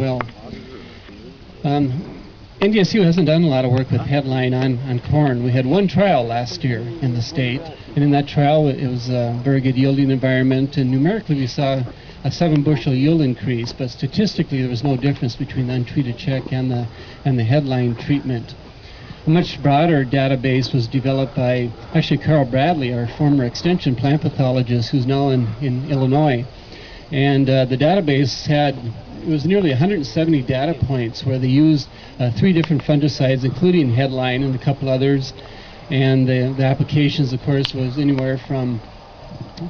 well. NDSU hasn't done a lot of work with headline on corn. We had one trial last year in the state, and in that trial it was a very good yielding environment, and numerically we saw a 7-bushel yield increase, but statistically there was no difference between the untreated check and the headline treatment. A much broader database was developed by actually Carl Bradley, our former extension plant pathologist who's now in Illinois. And the database was nearly 170 data points where they used 3 different fungicides, including headline and a couple others. And the applications, of course, was anywhere from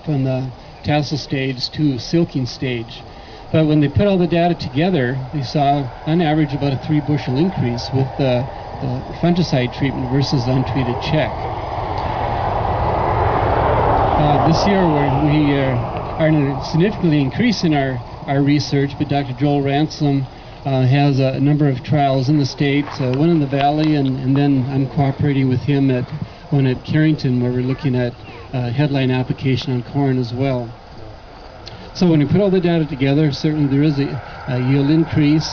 the tassel stage to silking stage. But when they put all the data together, they saw on average about a 3-bushel increase with the fungicide treatment versus untreated check. This year we are significantly increasing our research, but Dr. Joel Ransom has a number of trials in the state, one in the valley, and then I'm cooperating with him at one at Carrington where we're looking at headline application on corn as well. So when we put all the data together, certainly there is a yield increase,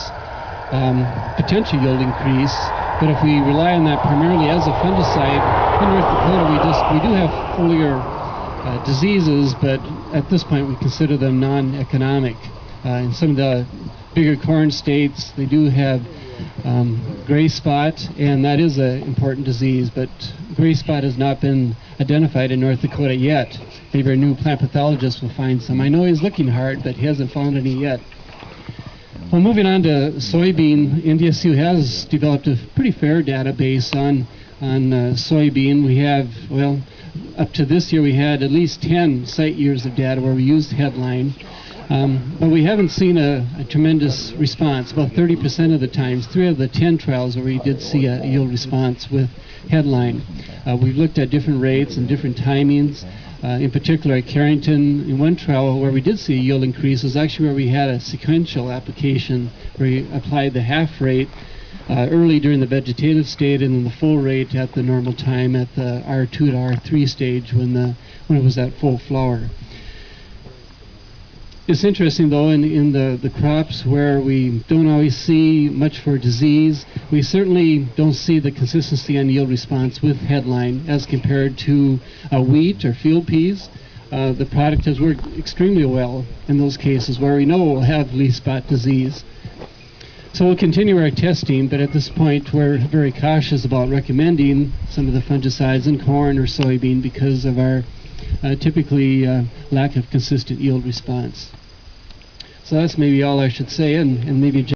potential yield increase, but if we rely on that primarily as a fungicide, in North Dakota we do have foliar diseases, but at this point we consider them non-economic. In some of the bigger corn states, they do have gray spot, and that is an important disease, but gray spot has not been identified in North Dakota yet. Maybe our new plant pathologist will find some. I know he's looking hard, but he hasn't found any yet. Well, moving on to soybean, NDSU has developed a pretty fair database on soybean. We have, well, up to this year we had at least 10 site years of data where we used headline. But we haven't seen a tremendous response. About 30% of the times, 3 of the 10 trials where we did see a yield response with headline. We've looked at different rates and different timings. In particular at Carrington, in one trial where we did see a yield increase was actually where we had a sequential application where we applied the half rate early during the vegetative state and then the full rate at the normal time at the R2 to R3 stage when it was at full flower. It's interesting though in the crops where we don't always see much for disease, we certainly don't see the consistency on yield response with headline as compared to wheat or field peas. The product has worked extremely well in those cases where we know we'll have leaf spot disease. So we'll continue our testing, but at this point we're very cautious about recommending some of the fungicides in corn or soybean because of our typically lack of consistent yield response. So that's maybe all I should say, and maybe